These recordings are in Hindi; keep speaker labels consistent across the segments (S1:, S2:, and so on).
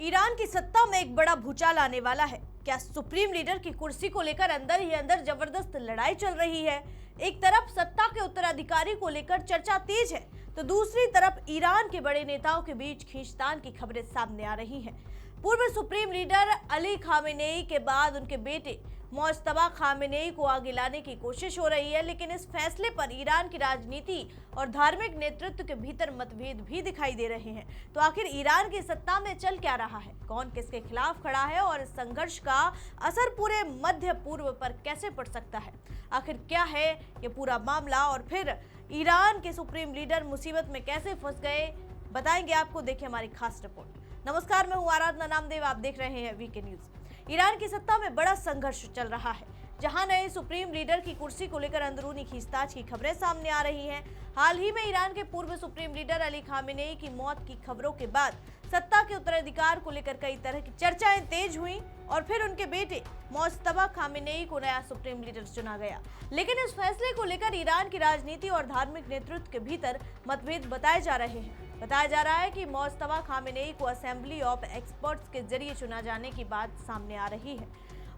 S1: ईरान की सत्ता में एक बड़ा भूचाल आने वाला है। क्या सुप्रीम लीडर की कुर्सी को लेकर अंदर ही अंदर जबरदस्त लड़ाई चल रही है। एक तरफ सत्ता के उत्तराधिकारी को लेकर चर्चा तेज है, तो दूसरी तरफ ईरान के बड़े नेताओं के बीच खींचतान की खबरें सामने आ रही हैं। पूर्व सुप्रीम लीडर अली खामेनेई के बाद उनके बेटे मुज्तबा खामेनेई को आगे लाने की कोशिश हो रही है, लेकिन इस फैसले पर ईरान की राजनीति और धार्मिक नेतृत्व के भीतर मतभेद भी दिखाई दे रहे हैं। तो आखिर ईरान की सत्ता में चल क्या रहा है, कौन किसके खिलाफ खड़ा है और इस संघर्ष का असर पूरे मध्य पूर्व पर कैसे पड़ सकता है। आखिर क्या है ये पूरा मामला और फिर ईरान के सुप्रीम लीडर मुसीबत में कैसे फंस गए, बताएंगे आपको। देखिए हमारी खास रिपोर्ट। नमस्कार, मैं हूं आराधना नामदेव, आप देख रहे हैं वीके न्यूज। ईरान की सत्ता में बड़ा संघर्ष चल रहा है, जहां नए सुप्रीम लीडर की कुर्सी को लेकर अंदरूनी खींचतान की खबरें सामने आ रही हैं। हाल ही में ईरान के पूर्व सुप्रीम लीडर अली खामेनेई की मौत की खबरों के बाद सत्ता के उत्तराधिकार को लेकर कई तरह की चर्चाएं तेज हुई और फिर उनके बेटे मुज्तबा खामेनेई को नया सुप्रीम लीडर चुना गया। लेकिन इस फैसले को लेकर ईरान की राजनीति और धार्मिक नेतृत्व के भीतर मतभेद बताए जा रहे हैं। बताया जा रहा है कि मुज्तबा खामेनेई को असेंबली ऑफ एक्सपर्ट्स के जरिए चुना जाने की बात सामने आ रही है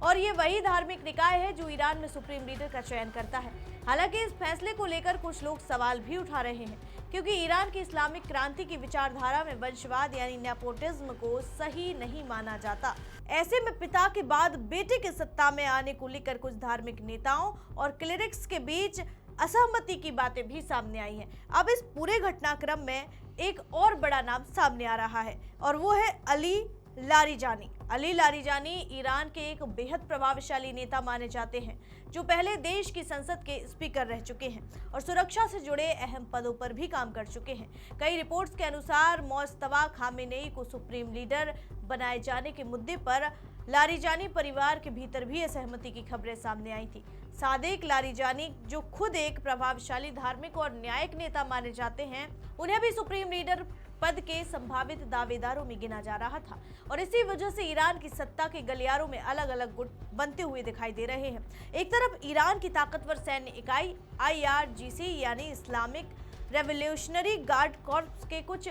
S1: और ये वही धार्मिक निकाय है जो ईरान में सुप्रीम लीडर का चयन करता है। हालांकि इस फैसले को लेकर कुछ लोग सवाल भी उठा रहे हैं, क्योंकि ईरान की इस्लामिक क्रांति की विचारधारा में वंशवाद यानी नेपोटिज्म को सही नहीं माना जाता। ऐसे में पिता के बाद बेटे के सत्ता में आने को लेकर कुछ धार्मिक नेताओं और क्लेरिक्स के बीच असहमति की बातें भी सामने आई हैं। अब इस पूरे घटनाक्रम में एक और बड़ा नाम सामने आ रहा है और वो है Ali Larijani. Ali Larijani Iran के एक बेहद प्रभावशाली नेता माने जाते हैं, जो पहले देश की संसद के स्पीकर रह चुके हैं और सुरक्षा से जुड़े अहम पदों पर भी काम कर चुके हैं। कई रिपोर्ट्स के अनुसार मुज्तबा खामेनेई को सुप्रीम लीडर बनाए जाने के मुद्दे पर लारिजानी परिवार के भीतर भी असहमति की खबरें सामने आई थी। सादिक लारिजानी, जो खुद एक प्रभावशाली धार्मिक और न्यायिक नेता माने जाते हैं, उन्हें भी सुप्रीम लीडर पद के संभावित दावेदारों में गिना जा रहा था और इसी वजह से ईरान की सत्ता के गलियारों में अलग अलग गुट बनते हुए दिखाई दे रहे हैं। एक तरफ ईरान की ताकतवर सैन्य इकाई IRGC यानी इस्लामिक रेवोल्यूशनरी गार्ड कॉर्प्स के कुछ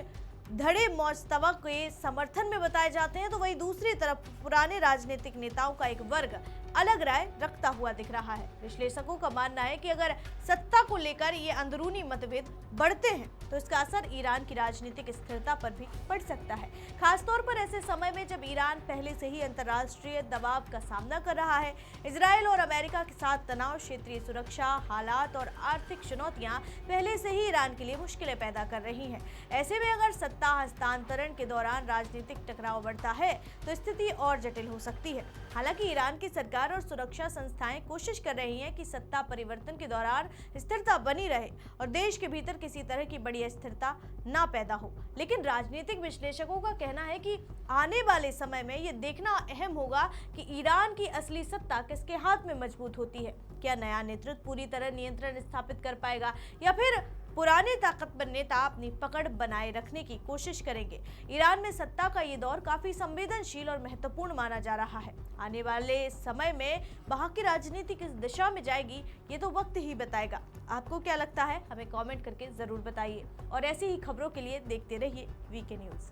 S1: धड़े मुज्तबा के समर्थन में बताए जाते हैं, तो वहीं दूसरी तरफ पुराने राजनीतिक नेताओं का एक वर्ग अलग राय रखता हुआ दिख रहा है। विश्लेषकों का मानना है कि अगर सत्ता को लेकर ये अंदरूनी मतभेद बढ़ते हैं तो इसका असर ईरान की राजनीतिक स्थिरता पर भी पड़ सकता है, खासतौर पर ऐसे समय में जब ईरान पहले से ही अंतर्राष्ट्रीय दबाव का सामना कर रहा है। इजराइल और अमेरिका के साथ तनाव, क्षेत्रीय सुरक्षा हालात और आर्थिक चुनौतियां पहले से ही ईरान के लिए मुश्किलें पैदा कर रही हैं। ऐसे में अगर सत्ता हस्तांतरण के दौरान राजनीतिक टकराव बढ़ता है तो स्थिति और जटिल हो सकती है। हालांकि ईरान की सरकार और सुरक्षा संस्थाएं कोशिश कर रही हैं कि सत्ता परिवर्तन के दौरान स्थिरता बनी रहे और देश के भीतर किसी तरह की बड़ी अस्थिरता ना पैदा हो। लेकिन राजनीतिक विश्लेषकों का कहना है कि आने वाले समय में यह देखना अहम होगा कि ईरान की असली सत्ता किसके हाथ में मजबूत होती है। क्या नया नेतृत्व पूरी तरह नियंत्रण स्थापित कर पाएगा या फिर पुराने ताकतवर नेता अपनी पकड़ बनाए रखने की कोशिश करेंगे। ईरान में सत्ता का ये दौर काफी संवेदनशील और महत्वपूर्ण माना जा रहा है। आने वाले समय में वहां की राजनीति किस दिशा में जाएगी, ये तो वक्त ही बताएगा। आपको क्या लगता है, हमें कमेंट करके जरूर बताइए और ऐसी ही खबरों के लिए देखते रहिए वीके न्यूज।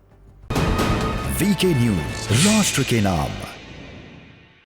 S2: वीके न्यूज, राष्ट्र के नाम।